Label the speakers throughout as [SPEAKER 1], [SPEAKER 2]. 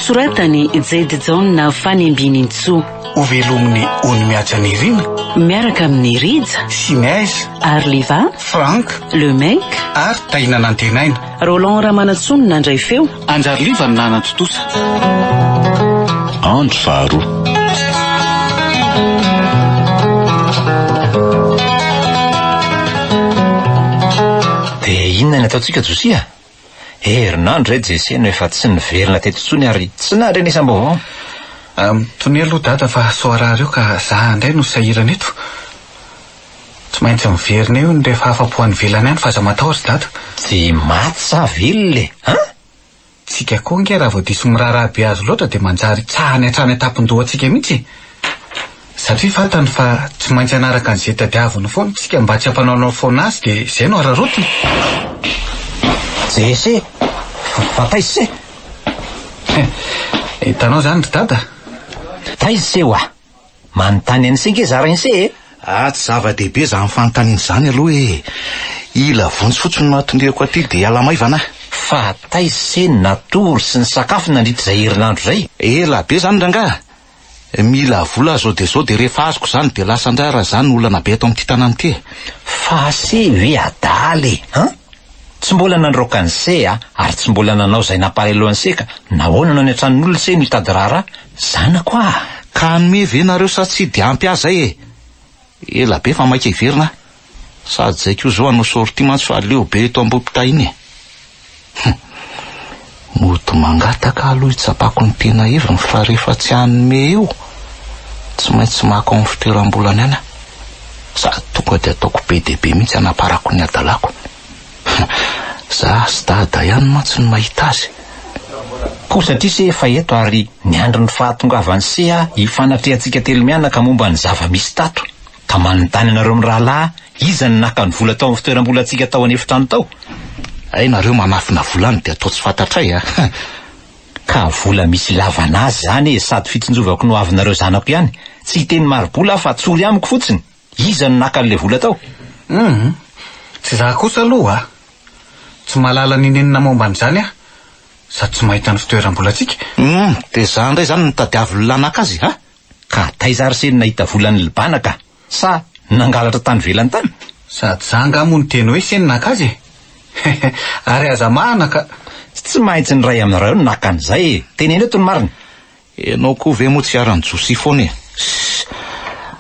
[SPEAKER 1] Nosoratany Jedjon Fanimbininitsoa.
[SPEAKER 2] Ho velomin'ny ony miaja ny riny
[SPEAKER 1] Miaraka amin'ny Rija,
[SPEAKER 2] Sinaiza,
[SPEAKER 1] Arliva,
[SPEAKER 2] Frank,
[SPEAKER 1] Lemek
[SPEAKER 2] ary Taina Nantenaina.
[SPEAKER 1] Roland Ramanatsony nandray feo.
[SPEAKER 2] Anjarliva ny nanatotosa.
[SPEAKER 3] Andro faharoa.
[SPEAKER 4] Dia inona ny ataontsika Josia? Herinandro ray Jesse no efa tsy niverina teto intsony ary tsy nandrenesam-baovao.
[SPEAKER 2] Tony aloha dada fa soarareo ka za indray no sahirana eto. Tsy maintsy miverina eo ny rehefa afa-poan'ny velany ihany fa aza matahotra dada.
[SPEAKER 4] Tsy maty sa velona
[SPEAKER 2] Tsika koa nge raha vao diso miraharaha be azy loatra dia manjary tsahany hatrany atapon-dohantsika mihitsy. Satria fantany fa tsy maintsy anaraka an'izay tadiavina foana tsika mba tsy hampanaonao foana azy dia izay no ararotiny.
[SPEAKER 4] Jesse, fa taiza se?
[SPEAKER 2] Hitanao zany ry dada.
[SPEAKER 4] Taiza se hoa? Manontany an'ise nge zara inse e?
[SPEAKER 3] Tsy zava-dehibe za mifanontaniana izany aloha e. Ila vonjy fotsiny nahatondreko aty dia ala maivana.
[SPEAKER 4] Fa taiza se natory sy ny sakafo nandritra izay herinandro izay?
[SPEAKER 3] Ela be zany rangaha. Mila vola zao dia rehefa azoko zany dia lasa indray raha zany olana be ato amin'ity tanàna ity.
[SPEAKER 4] Fa se hoe adaly tsy mbola nandroaka ny se ary tsy mbola nanao izay nampahalohany se ka nahoana no any an-tranon'olona se nitady rara zanako
[SPEAKER 3] ka anome ve nareo sa tsy dia ampy azy zay e? Ela be fa maika hiverina sady zay koa zao anao sorti mantsy fa leo be eto ambopita iny moto mangataka aloha hitsapako ny tena heviny fa rehefa tsy anome eo tsy maintsy maka amin'ny fitoeram-bolana ihany sady tonga dia ataoko be dia be mihitsy anaparako ny adalako. Za sy dada ihany mantsy ny mahita azy.
[SPEAKER 4] Koa satria se efa eto ary ny andro ny fahatongavany se hifanatrehantsika telo mianaka momba ny zava-misy tato ka manontany anareo amin'ny rahalahy iza ny naka ny vola tao amin'ny fitoeram-bolantsika tao anefitrano tao.
[SPEAKER 3] Ay nareo manafina volany dia atao tsy fantatray
[SPEAKER 4] Ka vola misy lavanazy zany sady fitsinjovako no avinareo zanako ihany. Tsy hiteny marobola fa tsory amiko fotsiny. Iza ny naka n'le vola tao?
[SPEAKER 2] Tsy za kosa aloha tsy malala ninenina momba an'izany sady tsy mahita ny fitoeram-bolantsika.
[SPEAKER 3] Dia za indray zany nitadiavy lanaka azy
[SPEAKER 4] Ka taiza ary se nahita volan'ny libanaka sa nangalatra tany velany tany?
[SPEAKER 2] Sady za angamo ny teny hoe se naka azy ary aza manaka.
[SPEAKER 4] Tsy maintsy ny ray aminareo no naka an'izay teneny eto ny marina.
[SPEAKER 3] Enao koa ve moa tsy aran'ny Josia foana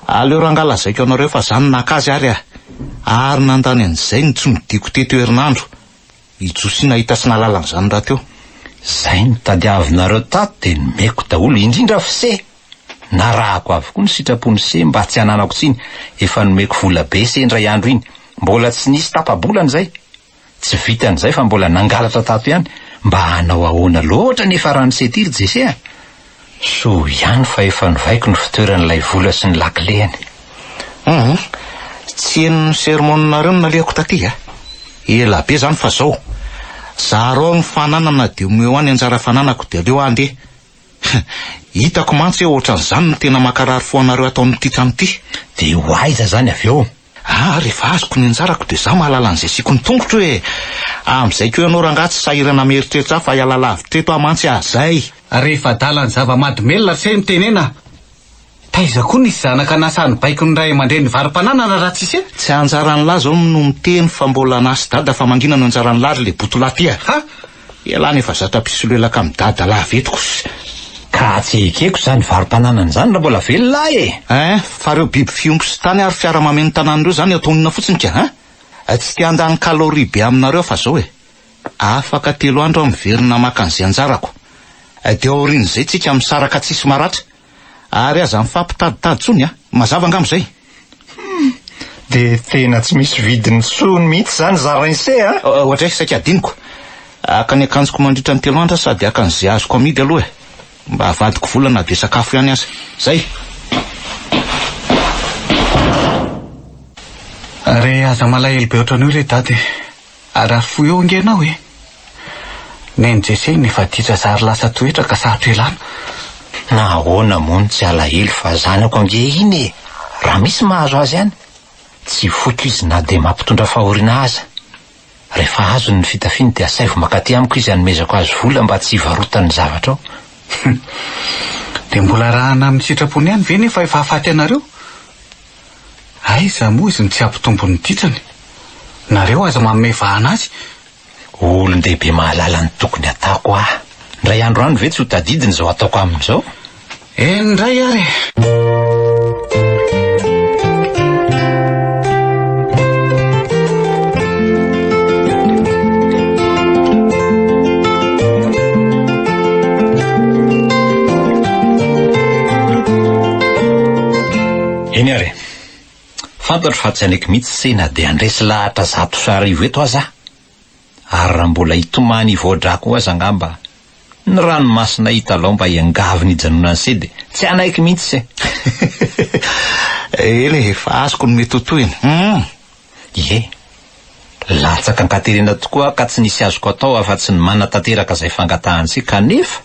[SPEAKER 3] aleo rangala zaiko anareo fa zany naka azy ary ary nandany an'izay ny tsy midiko teto herinandro i Josia nahita sy nalalana zany raha teo.
[SPEAKER 4] Zay ny tadiavinareo tato dia nomeko daholo indrindra fise narahako avokoa ny sitrapony se mba tsy hananako tsiny efa nomeko vola be se ndray andro iny mbola tsy nisy tapa-bolana zay tsy vitan'izay fa mbola nangalatra tato ihany mba hanao ahoana loatra nefa raha nisetiry Jesse so ihany fa efa novaiko ny fitoeran'ilay vola sy ny lakilehany.
[SPEAKER 3] Tsy henony sermoninareo no nalehako taty ela be zany fa zao zareo ny fananana dia omeo any anjara fananako dia leo andeha hitako mantsy ohatran'izany no tena makarary foanareo ataon'ity trano ity.
[SPEAKER 4] Dia ho aiza zany avy eo?
[SPEAKER 3] Rehefa azoko ny anjarako dia za mahalala an'izay siko ny tongotro hoe amin'izay koa ianao rangaha tsy sahirana mieritreritra fa hiala lavitreto mantsy zay.
[SPEAKER 2] Rehefa dala ny zava-mahadomelona se mitenena taiza koa nisy zanaka nasany baiko ny ray aman-dreny varim-pananana raha tsisy
[SPEAKER 3] tsy anjarany lahy zao no miteny fa mbola nasy dada fa mangina no anjarany lahy le botolatya ialany efa zatra-pisolelaka amin'ny dada lahy vetoko
[SPEAKER 4] ka tsy ekeko zany varim-pananana zany raha mbola velona
[SPEAKER 3] fa reo biby fiompo sy tany ary fiara-mameno tanànareo zany ataonina fotsiny ka tsy tia andany kaloria be aminareo fa zao afaka 3 andro miverina maka an'izay anjarako dia aorian'izay tsika misaraka tsisy maratra ary aza mifampitaditady tsony mazava angamo zay.
[SPEAKER 4] Dia tena tsy misy vidiny tsony mihitsy zany zarainse
[SPEAKER 3] ohatray saika adiniko aka ny akanjoko mandritra ny 3 andro sady aka n'izay azoko amidy aloha mba havadiko volana dia sakafo ihany aza zay.
[SPEAKER 2] Re aza malahelo be ohatran'io re dady ary fo eo ingenao neny Jesse nefa ditra zary lasa toetra ka sarotra elana.
[SPEAKER 4] Nahoana moa tsy alahelo fa zanako ange iny raha misy mahazo azy ihany tsy foto izy na dia mampitondra fahoriana aza. Rehefa azo ny fitafiny dia saivo makaty amiko izy hanomezako azy vola mba tsy hivarotany zavatra ao.
[SPEAKER 2] Dia mbola rahana amin'ny sitrapony ihany ve nefa efa hafaty anareo? Aiza moa izy ny tsy ampitombo ny ditrany? Nareo aza manome vahana azy.
[SPEAKER 4] Olon-dehibe mahalala ny tokony ataoko ah. Ndray andro any ve tsy ho tadidiny zao ataoko amin'izao?
[SPEAKER 2] Ndray ary.
[SPEAKER 4] Eny ary, fantatro fa tsy anaiky mihitsy sena dia andresy lahatra 100 eto aza. Ary raha mbola hitomany voadrako aza angamba, ny ranomasina hitalao mba hiangaviny hijanona ny sedy, tsy anaiky mihitsy
[SPEAKER 3] Eny efa azoko ny mety hotoyiny.
[SPEAKER 4] Ie, latsaka ankaterena tokoa ka tsy nisy azoko atao afa-tsy ny manatanteraka izay fangatahany se, kanefa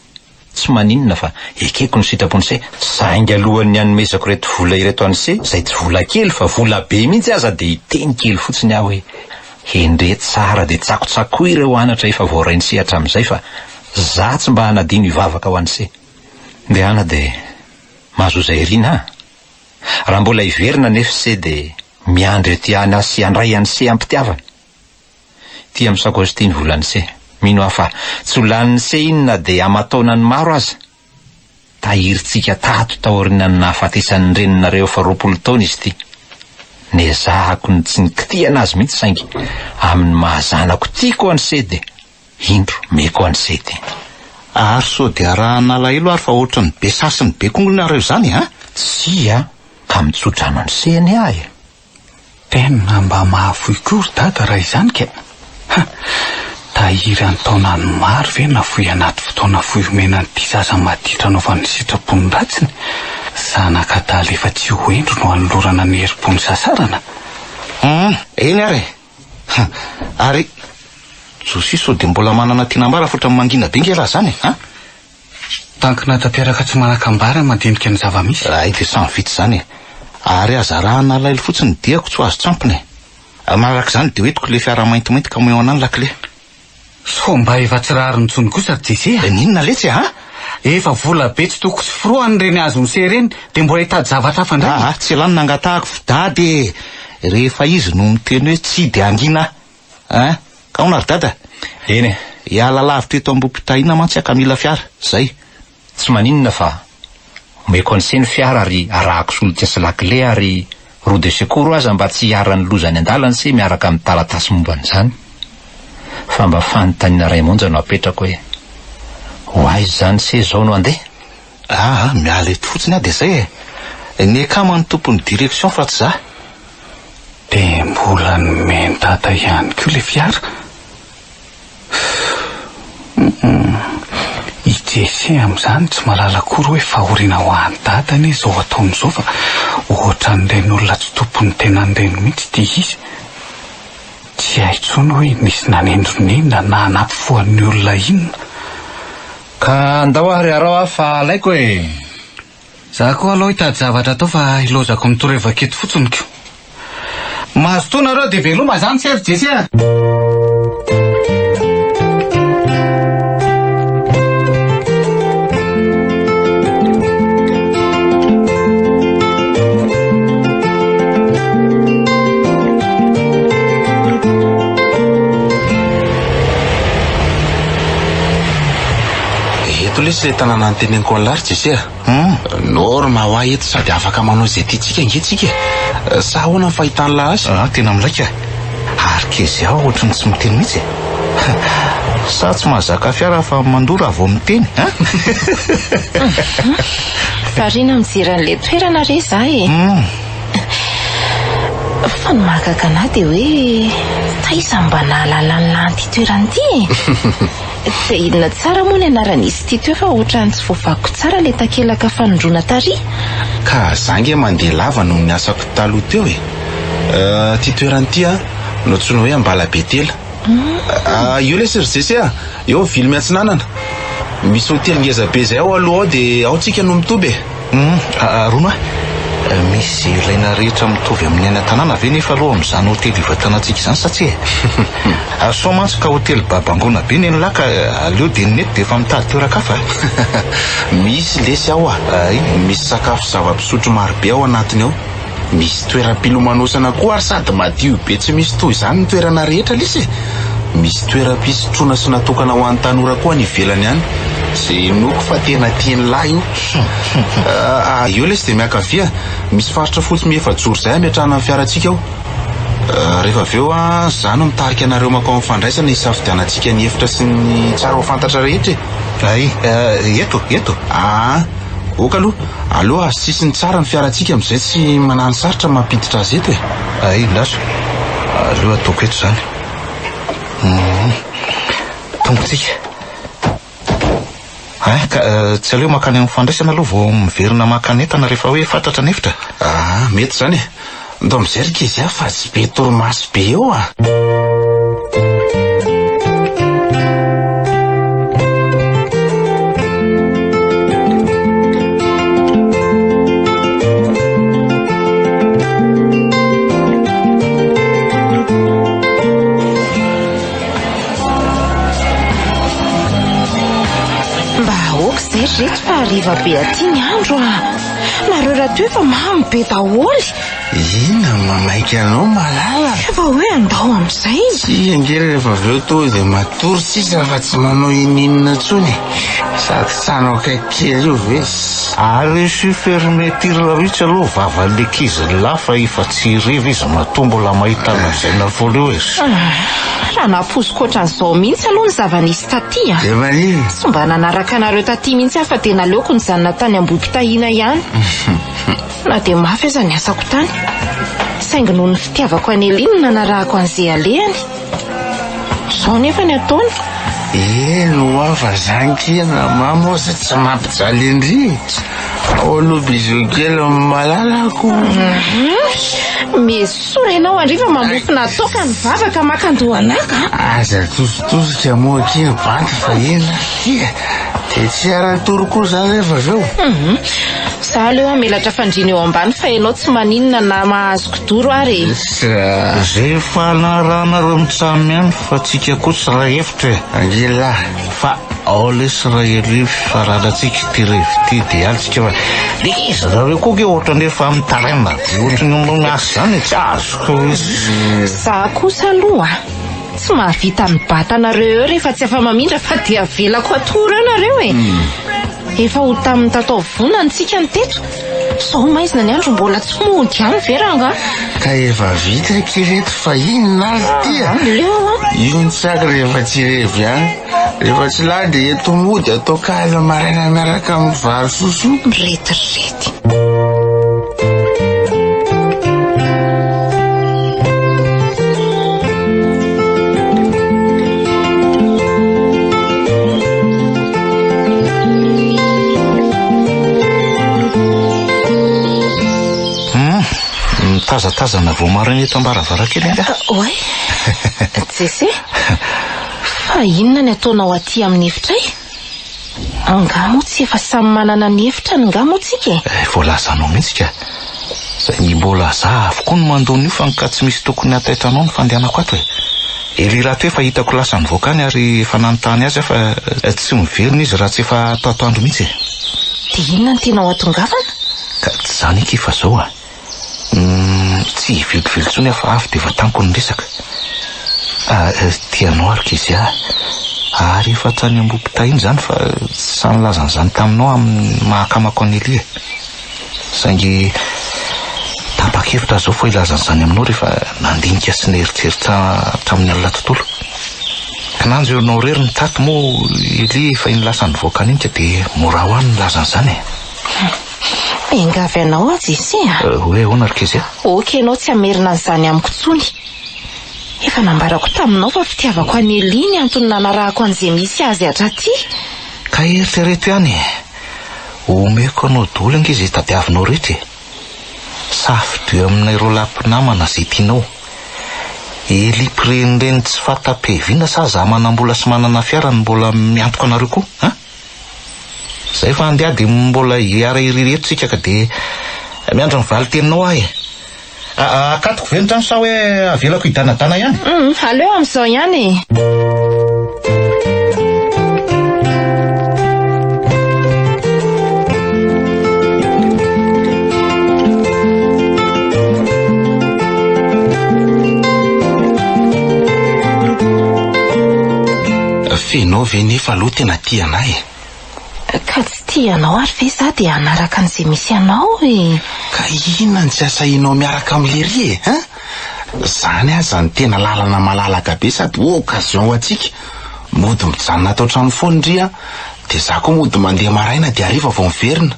[SPEAKER 4] tsy maninona fa ekeko ny sitrapony se saingy alohan'ny hanomezako reto vola ireto any se, izay tsy vola kely fa vola be mihitsy aza dia hiteny kely fotsiny aho hoe endre tsara dia tsakotsako ireo anatra efa voarainy sehatra amin'izay fa za tsy mba hanadino hivavaka ho an'se. Dia ana dia mahazo izay rina raha mbola hiverina nefa se dia miandry ty ana sy andray an'se ampitiavana. Tia misakosy tia ny volan'se. Mino afa tsy ho lanin'ny se inona dia amataona ny maro aza. Tahiritsika tato taorina ny nahafatesan'ny reninareo fa 20 taona izy ty. Ne zahako ny tsy nikitiana azy mihitsy saingy amin'ny mahazanako tiako an'se dia indro meko an'se ty.
[SPEAKER 3] Ary so dia raha nalahelo ary fa ohatra ny be sasiny be kongonareo zany ha?
[SPEAKER 4] Tsia ka mitsodrano an'se any ahy.
[SPEAKER 2] Tena mba mahavoy kory dada raha izany ke. Tahiry any taonany maro ve nafoy anaty fotoana foiomena n'ity zaza maditra anaovan'ny sitrapony ratsiny. Zanakadala efa tsy hoendro no anolorana ny herim-pony sasarana.
[SPEAKER 3] Eny ary. Ary Josy dia mbola manana tinambara fotra mangina be ngela zany ha?
[SPEAKER 2] Tankina tampiaraka tsy manakambara mandinika ny zava-misy.
[SPEAKER 3] Ay dia samy vita zany. Ary azarahana lailo fotsiny diako tsy ho azo tsampiny. Manaraka izany dia hoetiko le fiara maintimainty ka moeo anany lakile.
[SPEAKER 2] So mba efa tsy rariny tsony kosa Jesse.
[SPEAKER 3] Ninona letsy ha?
[SPEAKER 2] Efa vola be tsy toko sy firoany reny azony se reny dia mbola hitady zavatra hafa indray.
[SPEAKER 3] Tsy lany nangatahako fidady. Rehefa izy no miteny hoe tsy dia angina. Ka honary dada?
[SPEAKER 4] Eny.
[SPEAKER 3] Hiala lavitra eto ambom-pitahiana mantsy aka mila fiara. Zay.
[SPEAKER 4] Tsy maninona fa omeko an'se ny fiara ary arahako solika sy lakile ary roue de secours aza mba tsy hiarany lozany andalany se miaraka amin'ny talatasy momban'izany. Fa mba fanontaniana ray monja no apetrako hoe ho aiza zany se zao no andeha?
[SPEAKER 3] Miala eto fotsiny dia zay ny akama ny tompon'ny direction fa tsy za.
[SPEAKER 2] Dia mbola nomeny dada ihany koa le fiara. I Jesse amin'izany tsy malala kory hoe fahoriana ho any dadany izao ataon'izao fa ohatra n'ireny olona tsy tompony tena n'ireny mihitsy tia izy. Tsy hay tsony hoe nisy nanendroninona na hanampifoan'ny olona inona.
[SPEAKER 4] Ka andao ary arao aho fa alaiko e.
[SPEAKER 2] Za koa aloha hitady zavatra atao fa ilozako mitoreva-keto fotsiny ko. Mahazo toana arao dia veloma zany sery Jesse a.
[SPEAKER 5] Lesy le tanàna nyteneniko any laritra Jesse norma ho ahy eto sady afaka manao izay tiantsika angetsika. Sa ahoana ny fahitany lahy azy?
[SPEAKER 3] Tena milaika. Ary kezy aho ohatrany tsy miteny mihitsy. Sa tsy mahazaka fiara fa mandora vao miteny
[SPEAKER 6] Farina mijery an'ilay toerana re za e. Fa ny mahagaga anahy dia hoe taiza mba nahalala ny lanty toerana ity. Dia inona tsara moa ny anaran'izy ity toa fa ohatrany tsy voavako tsara le takelaka fanondroana tary.
[SPEAKER 5] Ka zange mandeha lava no ny asako taloha teo e. Ty toerana ity no tsoina hoe Ambalabe tela. Io le sir Jesse eo vily miantsinanana. Misy hotely ngeza be zay ao aloha ao dia ao tsika no mitoby
[SPEAKER 3] Rona Misy ilaina rehetra mitovy amin'ny any an-tanàna ve nefa aloha amin'izany hotely ivatanantsika izany satria so mantsy ka hotely babangona be ny laka aleo dia nety dia efa mitady toeran-kafa.
[SPEAKER 5] Misy lesy ao ay misy sakafo zava-pisotro maro be ao anatiny ao. Misy toeram-pilomanosana koa ary sady madio be, tsy misy toy izany ny toerana rehetra lisy. Misy toeram-pisotroana sy natokana ho an'ny tanora koa ny ivelany any. Izay noko fa tena tiany lahy io. Io lesy dia miakavia. Misy faritra fotsy miefajoro izay ametrahana amin'ny fiarantsika ao. Rehefa avy eo zany mitarika anareo makao amin'ny fandraisana hisafidianantsika ny hevitra sy ny tsara ho fantatra rehetra.
[SPEAKER 3] Ay, eto.
[SPEAKER 5] Oka aloha sisiny tsara ny fiarantsika amin'izay tsy manano sarotra mampiditra azy eto e.
[SPEAKER 3] Ay, laso. Aleo ataoko eto izany. Tongotsika. Tsy aleo makany amin'ny fandraisana aloha vao miverina makanetana rehefa hoe fantatra ny hevitra.
[SPEAKER 5] Mety izany e. Ndao amin'izay rika izy fa tsy be torimaso be eo
[SPEAKER 6] Reto fa hariva be aty ny andro nareo raha toa efa mamy be daholy.
[SPEAKER 5] Ina mamaiky anao malala.
[SPEAKER 6] Efa hoe andao amin'izay.
[SPEAKER 5] Tsy angely rehefa avy eo to dia matory sisa fa tsy manao ininona intsony. Sady tsanao kaikely io ve.
[SPEAKER 3] Ary sy fermeture ritsy aloha vavan'lekizy lafa efa tsy riva izy matombo la mahita an'izay na voaleo izy.
[SPEAKER 6] Raha naposiko ohatran'izao mihitsy aloha ny zava-nisy taty
[SPEAKER 5] Tsy
[SPEAKER 6] mba nanaraka anareo taty mihitsy afa dia naleoko nijanona tany Ambohipitahina ihany. Na dia mafy aza ny asako tany. Saingy noho ny fitiavako any Elina nanarahako an'izay alehany. Sao nefa ny ataony.
[SPEAKER 5] Eno afa zany kena mamo sa tsy mampijaly indri. Olo bizokely malalako.
[SPEAKER 6] Mesora ianao andrifa mamofina toka ny vavaka makandohanaka.
[SPEAKER 5] Aza tositosika moa kely banty fa ina. Dia tsy ara-tory koa zany rehefa avy eo.
[SPEAKER 6] Za aleo melatra fandrina eo ambany fa ianao tsy maninona na mahazoko doro ary.
[SPEAKER 3] Zay fa naranareo mitsamy ihany fa tsika koa tsy raha hevitra.
[SPEAKER 5] Angela.
[SPEAKER 3] Fa ao lesy raha ely faralatsika ty revity dia alitsika fa izy zareo koa ke ohatra nefa mitaraina ohatra ny ombo miasy zany tsy azoko.
[SPEAKER 6] Za kosa aloha tsy mahavita ny bata anareo eo rehefa tsy afa mamindra fa dia avelako atory anareo e. Efa ho tamin'ny tatao vonana tsika ny teto. Sao maizina ny andro mbola tsy mody ihany veranga.
[SPEAKER 5] Ka efa vita kireto fa inona azy tia. Io ny tsaka rehefa tsy revy ihany. Rehefa tsy lahy dia eto mody atao kaza maraina miaraka amin'ny vary soso.
[SPEAKER 6] Retirety.
[SPEAKER 3] Tazatazana vao marina eto am-baravarakely anga.
[SPEAKER 6] Oe, tsese. Fa inona ny ataonao aty amin'ny efitray? Angamo tsy efa samy manana ny efitra ny ngamo tsika.
[SPEAKER 3] Voalazanao mihitsy ka. Zay mbola za avokoa no mandony io fa ka tsy misy tokony ataitranao ny fandehanako ato e. Ery raha to efa hitako lasa ny voakany ary efa nanontany azy fa tsy miverina izy raha tsy efa ataotoandro mihitsy.
[SPEAKER 6] Dia inona ny tena ao atongavana?
[SPEAKER 3] Ka tsy zany eky fa zao tsy hivelively afa avy dia efa tanko ny resaka. Tianao arika izy ary efa tany Ambohipitahina zany fa tsy sanylazan'izany taminao amin'ny mahakamako any Elia. Saingy tapa-kevitra zao fa ilazan'izany aminao rehefa nandinika sy neritreritra hatramin'ny alina tontolo. Kananjo ianao rery ny tato moa Elia efa inilasa ny voaka ninika dia mora ho any nilazan'izany e.
[SPEAKER 6] Engavy anao azy izy
[SPEAKER 3] hoe hoana arika
[SPEAKER 6] oke anao tsy amerina an'izany amiko tsony. Efa nambarako taminao fa fitiavako any Eliny antony nanarahako an'izay misy azy hatraty.
[SPEAKER 3] Ka eritrereto ihany omeko anao dolo ange izay tadiavinao rehetra. Safidio aminay roa lampinamana izay tianao. Eli pirenireny tsy fatapeviana sa za manambola sy manana fiara ny mbola miantoko anareo koa. Zay fa andeha dia mbola hiara irireto tsika ka dia miandro ny valy teninao ahy. Akatoko venitra ny sa hoe avelako hidanadana ihany?
[SPEAKER 6] Aleo amin'izao ihany e.
[SPEAKER 5] Fenao ve nefa aloha tena tianay e?
[SPEAKER 6] Ka tsy tianao ary ve za dia hanaraka an'izay misy anao e.
[SPEAKER 5] Ka inona ny tsy asainao miaraka amin'le ry e? Zany aza ny tena lalana malalaka be sady occasion ho antsika. Mody mijanona atao trano foana dia za koa mody mandeha maraina dia hariva vao miverina.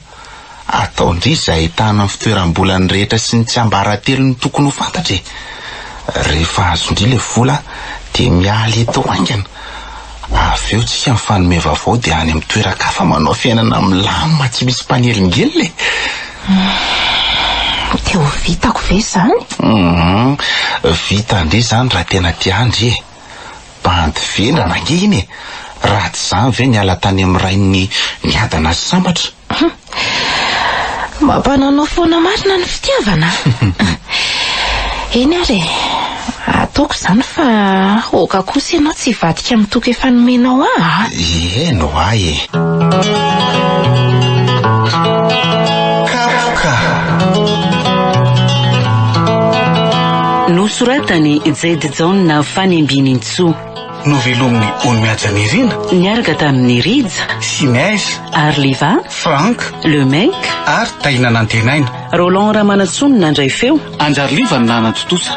[SPEAKER 5] Ataondry izay ahitana ny fitoeram-bolany rehetra sy ny tsy ambaratelo ny tokony ho fantatra e. Rehefa azondry le vola dia mialy eto aingana. Avy eo tsika mifanome vaovao dia any amin'ny toeran-kafa manao fiainana milamina tsy misy mpanelingely.
[SPEAKER 6] Dia ho vitako ve zany?
[SPEAKER 5] Vita ndry zany raha tena tiandry e. Bandy vendrana nge iny e. Raha tsy zany ve niala tany amin'ny rainy niadana sy sambatra.
[SPEAKER 6] Mampananao foana marina ny fitiavana. Eny ary ataoko zany fa oka kosa ianao tsy vadika mitoka efa nomenao
[SPEAKER 5] Eno ahy e. Kapoka.
[SPEAKER 1] Nosoratany Jed John Fanimbininitsoa.
[SPEAKER 2] Novelomin'ny Onimiajanirina.
[SPEAKER 1] Niaraka tamin'ny Rija,
[SPEAKER 2] Sinèse,
[SPEAKER 1] Arliva,
[SPEAKER 2] Frank,
[SPEAKER 1] Lemek
[SPEAKER 2] ary Tainana Antenaina.
[SPEAKER 1] Roland Ramanatsony nandray feo.
[SPEAKER 2] Anjarliva ny nanatotosa.